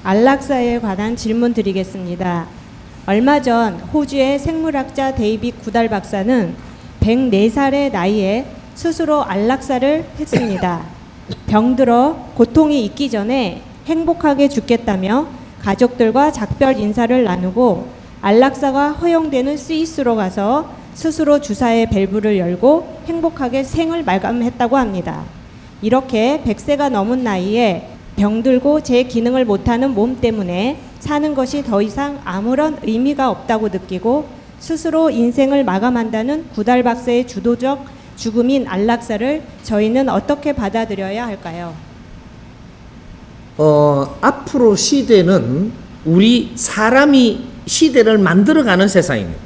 안락사에 관한 질문 드리겠습니다. 얼마 전 호주의 생물학자 데이빗 구달 박사는 104살의 나이에 스스로 안락사를 했습니다. 병들어 고통이 있기 전에 행복하게 죽겠다며 가족들과 작별 인사를 나누고 안락사가 허용되는 스위스로 가서 스스로 주사의 밸브를 열고 행복하게 생을 마감했다고 합니다. 이렇게 100세가 넘은 나이에 병들고 제 기능을 못하는 몸 때문에 사는 것이 더 이상 아무런 의미가 없다고 느끼고 스스로 인생을 마감한다는 구달 박사의 주도적 죽음인 안락사를 저희는 어떻게 받아들여야 할까요? 앞으로 시대는 우리 사람이 시대를 만들어가는 세상입니다.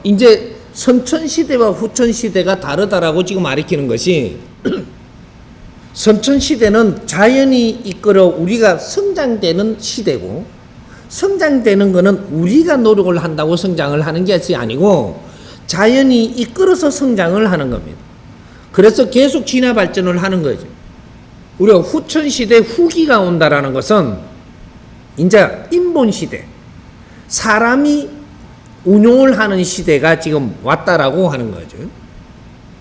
이제 선천시대와 후천시대가 다르다라고 지금 가리키는 것이 선천시대는 자연이 이끌어 우리가 성장되는 시대고, 성장되는 것은 우리가 노력을 한다고 성장을 하는 것이 아니고 자연이 이끌어서 성장을 하는 겁니다. 그래서 계속 진화 발전을 하는 거죠. 우리가 후천시대 후기가 온다라는 것은 이제 인본시대, 사람이 운용을 하는 시대가 지금 왔다라고 하는 거죠.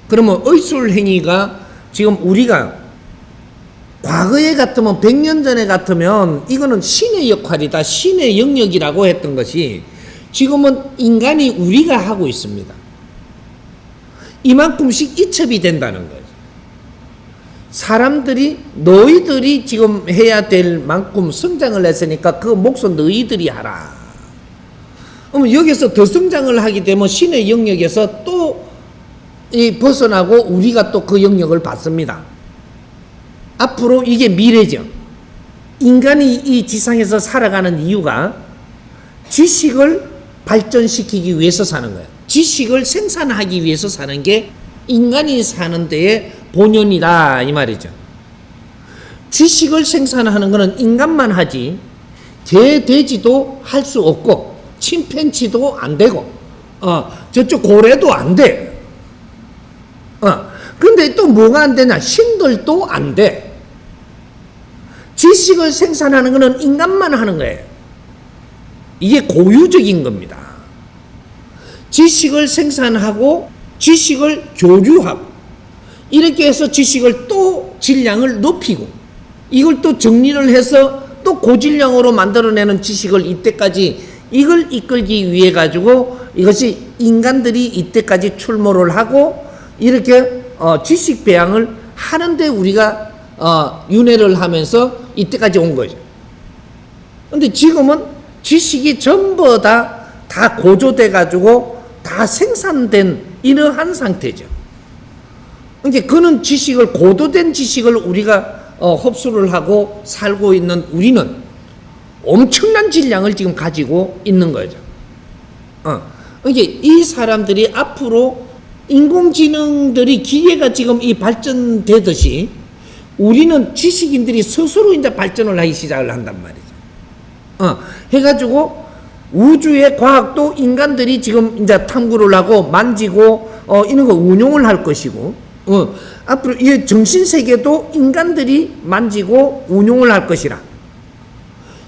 그러면 의술행위가 지금 우리가 과거에 같으면 100년 전에 같으면 이거는 신의 역할이다, 신의 영역이라고 했던 것이 지금은 인간이 우리가 하고 있습니다. 이만큼씩 이첩이 된다는 거예요. 사람들이 너희들이 지금 해야 될 만큼 성장을 했으니까 그 몫은 너희들이 하라. 그러면 여기서 더 성장을 하게 되면 신의 영역에서 또 벗어나고 우리가 또 그 영역을 받습니다. 앞으로 이게 미래죠. 인간이 이 지상에서 살아가는 이유가 지식을 발전시키기 위해서 사는 거예요. 지식을 생산하기 위해서 사는 게 인간이 사는 데의 본연이다 이 말이죠. 지식을 생산하는 것은 인간만 하지 개돼지도 할 수 없고 침팬지도 안 되고 저쪽 고래도 안 돼. 근데 또 뭐가 안 되냐? 신들도 안 돼. 지식을 생산하는 것은 인간만 하는 거예요. 이게 고유적인 겁니다. 지식을 생산하고 지식을 교류하고 이렇게 해서 지식을 또 질량을 높이고 이걸 또 정리를 해서 또 고질량으로 만들어내는 지식을 이때까지 이걸 이끌기 위해 가지고 이것이 인간들이 이때까지 출몰을 하고 이렇게 지식 배양을 하는데 우리가 윤회를 하면서 이때까지 온 거죠. 근데 지금은 지식이 전부 다 고조돼 가지고 다 생산된 이러한 상태죠. 그러니까 그는 지식을 고도된 지식을 우리가 흡수를 하고 살고 있는 우리는 엄청난 질량을 지금 가지고 있는 거죠. 그러니까 이 사람들이 앞으로 인공지능들이 기계가 지금 이 발전되듯이 우리는 지식인들이 스스로 이제 발전을 하기 시작을 한단 말이죠. 해가지고 우주의 과학도 인간들이 지금 이제 탐구를 하고 만지고 이런 거 운용을 할 것이고 앞으로 이 정신세계도 인간들이 만지고 운용을 할 것이라.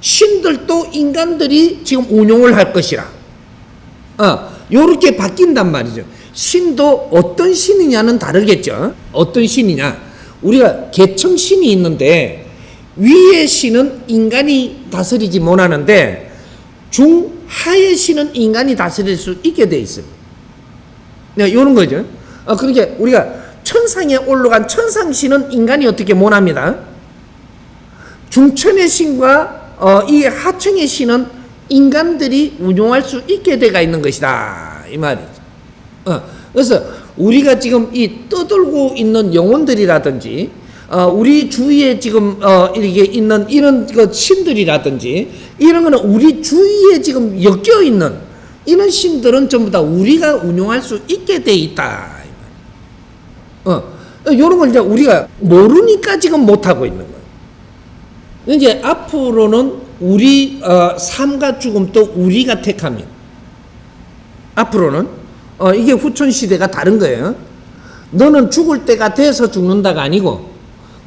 신들도 인간들이 지금 운용을 할 것이라. 요렇게 바뀐단 말이죠. 신도 어떤 신이냐는 다르겠죠. 어떤 신이냐. 우리가 계층신이 있는데 위의 신은 인간이 다스리지 못하는데 중하의 신은 인간이 다스릴 수 있게 돼 있습니다. 네, 요런 거죠. 그러니까 우리가 천상에 올라간 천상신은 인간이 어떻게 못합니다. 중천의 신과 이 하층의 신은 인간들이 운용할 수 있게 돼가 있는 것이다 이 말이죠. 그래서 우리가 지금 이 떠돌고 있는 영혼들이라든지 우리 주위에 지금 이렇게 있는 이런 그 신들이라든지 이런 거는 우리 주위에 지금 엮여 있는 이런 신들은 전부 다 우리가 운용할 수 있게 돼 있다. 이런 걸 이제 우리가 모르니까 지금 못 하고 있는 거예요. 이제 앞으로는 우리 삶과 죽음도 우리가 택합니다. 앞으로는 이게 후촌 시대가 다른 거예요. 너는 죽을 때가 돼서 죽는다가 아니고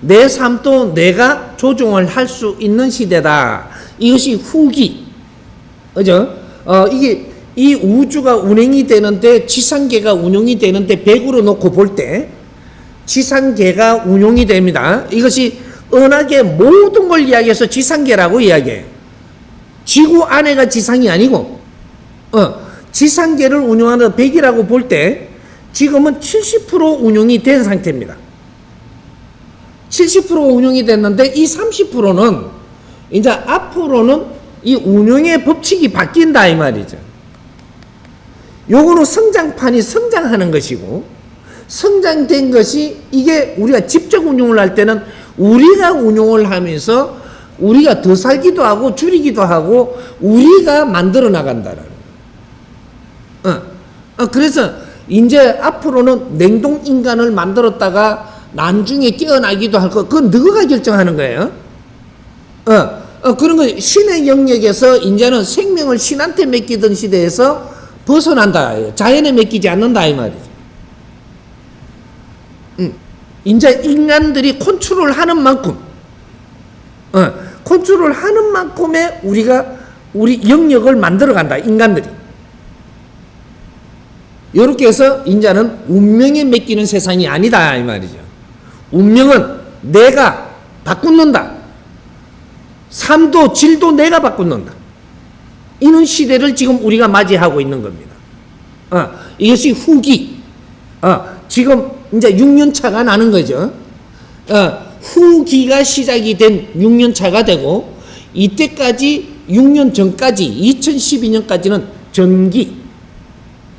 내 삶도 내가 조종을 할 수 있는 시대다. 이것이 후기. 그죠? 이게 이 우주가 운행이 되는데 지상계가 운영이 되는데 100으로 놓고 볼 때 지상계가 운용이 됩니다. 이것이 은하계 모든 걸 이야기해서 지상계라고 이야기해요. 지구 안에가 지상이 아니고 지상계를 운영하는 100이라고 볼 때 지금은 70% 운용이 된 상태입니다. 70% 운용이 됐는데 이 30%는 이제 앞으로는 이 운용의 법칙이 바뀐다 이 말이죠. 요거는 성장판이 성장하는 것이고 성장된 것이 이게 우리가 직접 운용을 할 때는 우리가 운용을 하면서 우리가 더 살기도 하고 줄이기도 하고 우리가 만들어 나간다라는 거예요. 그래서 이제 앞으로는 냉동 인간을 만들었다가 나중에 깨어나기도 할 거, 그건 너가 결정하는 거예요. 그런 거 신의 영역에서 이제는 생명을 신한테 맡기던 시대에서 벗어난다. 자연에 맡기지 않는다 이 말이죠. 이제 인간들이 컨트롤 하는 만큼, 컨트롤 하는 만큼의 우리 영역을 만들어 간다, 인간들이. 이렇게 해서 이제는 운명에 맡기는 세상이 아니다 이 말이죠. 운명은 내가 바꾸는다. 삶도 질도 내가 바꾸는다. 이런 시대를 지금 우리가 맞이하고 있는 겁니다. 이것이 후기. 지금 이제 6년 차가 나는 거죠. 후기가 시작이 된 6년 차가 되고 이때까지 6년 전까지 2012년까지는 전기.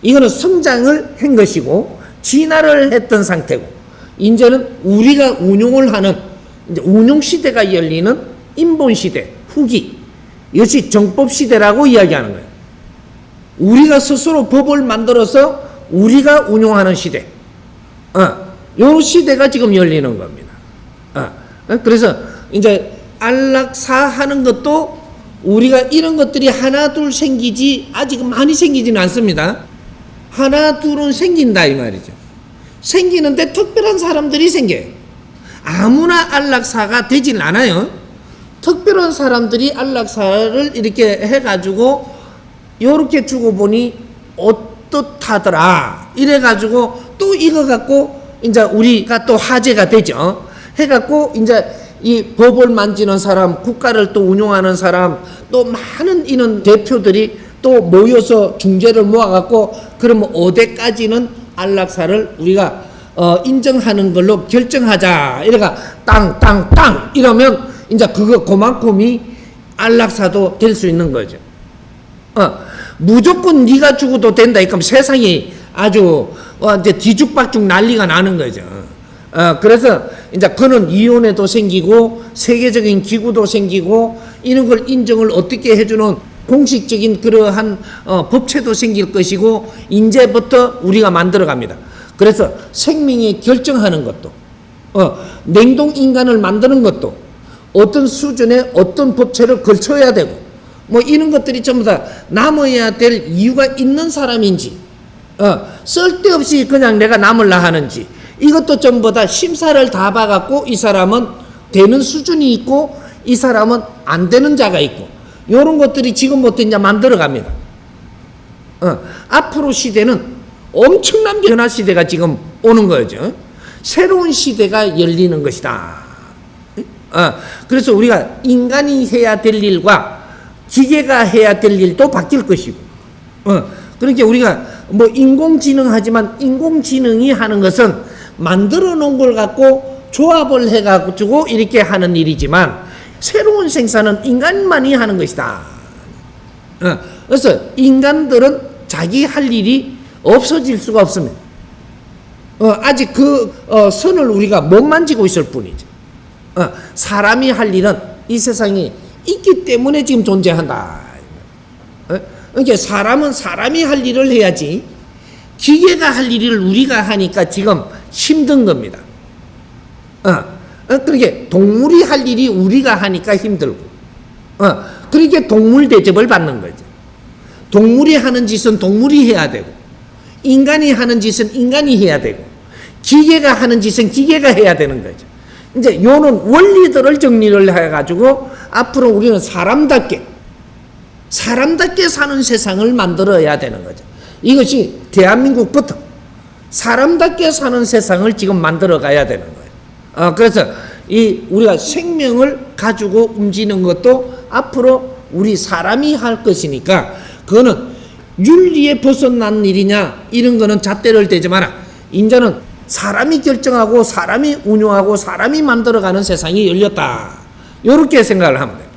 이거는 성장을 한 것이고 진화를 했던 상태고 이제는 우리가 운용을 하는 이제 운용 시대가 열리는 인본 시대 후기. 이것이 정법 시대라고 이야기하는 거예요. 우리가 스스로 법을 만들어서 우리가 운용하는 시대. 요 시대가 지금 열리는 겁니다. 그래서 이제 안락사 하는 것도 우리가 이런 것들이 하나 둘 생기지 아직 많이 생기지는 않습니다. 하나 둘은 생긴다 이 말이죠. 생기는데 특별한 사람들이 생겨요. 아무나 안락사가 되진 않아요. 특별한 사람들이 안락사를 이렇게 해가지고 요렇게 주고 보니 어떻하더라 이래가지고 또 이거 갖고 이제 우리가 또 화제가 되죠. 해갖고 이제 이 법을 만지는 사람, 국가를 또 운용하는 사람, 또 많은 이런 대표들이 또 모여서 중재를 모아갖고 그러면 어디까지는 안락사를 우리가 인정하는 걸로 결정하자. 이래가 땅 이러면 이제 그만큼이 안락사도 될 수 있는 거죠. 무조건 네가 죽어도 된다. 그럼 세상이 아주 이제 뒤죽박죽 난리가 나는 거죠. 그래서 이제 그는 이혼회도 생기고 세계적인 기구도 생기고 이런 걸 인정을 어떻게 해주는 공식적인 그러한 법체도 생길 것이고 이제부터 우리가 만들어 갑니다. 그래서 생명이 결정하는 것도 냉동 인간을 만드는 것도 어떤 수준의 어떤 법체를 걸쳐야 되고 뭐 이런 것들이 전부 다 남아야 될 이유가 있는 사람인지 쓸데없이 그냥 내가 남을라 하는지 이것도 전부 다 심사를 다 봐갖고 이 사람은 되는 수준이 있고 이 사람은 안 되는 자가 있고 이런 것들이 지금부터 이제 만들어 갑니다. 앞으로 시대는 엄청난 변화 시대가 지금 오는 거죠. 새로운 시대가 열리는 것이다. 그래서 우리가 인간이 해야 될 일과 기계가 해야 될 일도 바뀔 것이고, 그러니까 우리가 뭐 인공지능 하지만 인공지능이 하는 것은 만들어 놓은 걸 갖고 조합을 해가지고 이렇게 하는 일이지만 새로운 생산은 인간만이 하는 것이다. 그래서 인간들은 자기 할 일이 없어질 수가 없습니다. 아직 그 선을 우리가 못 만지고 있을 뿐이죠. 사람이 할 일은 이 세상에 있기 때문에 지금 존재한다. 그러니까 사람은 사람이 할 일을 해야지 기계가 할 일을 우리가 하니까 지금 힘든 겁니다. 그러니까 동물이 할 일이 우리가 하니까 힘들고, 그러니까 동물 대접을 받는 거죠. 동물이 하는 짓은 동물이 해야 되고, 인간이 하는 짓은 인간이 해야 되고, 기계가 하는 짓은 기계가 해야 되는 거죠. 이제 요는 원리들을 정리를 해가지고 앞으로 우리는 사람답게 사는 세상을 만들어야 되는 거죠. 이것이 대한민국부터 사람답게 사는 세상을 지금 만들어 가야 되는 거예요. 그래서 이 우리가 생명을 가지고 움직이는 것도 앞으로 우리 사람이 할 것이니까 그거는 윤리에 벗어난 일이냐 이런 거는 잣대를 대지 마라. 이제는 사람이 결정하고 사람이 운영하고 사람이 만들어가는 세상이 열렸다. 이렇게 생각을 하면 돼요.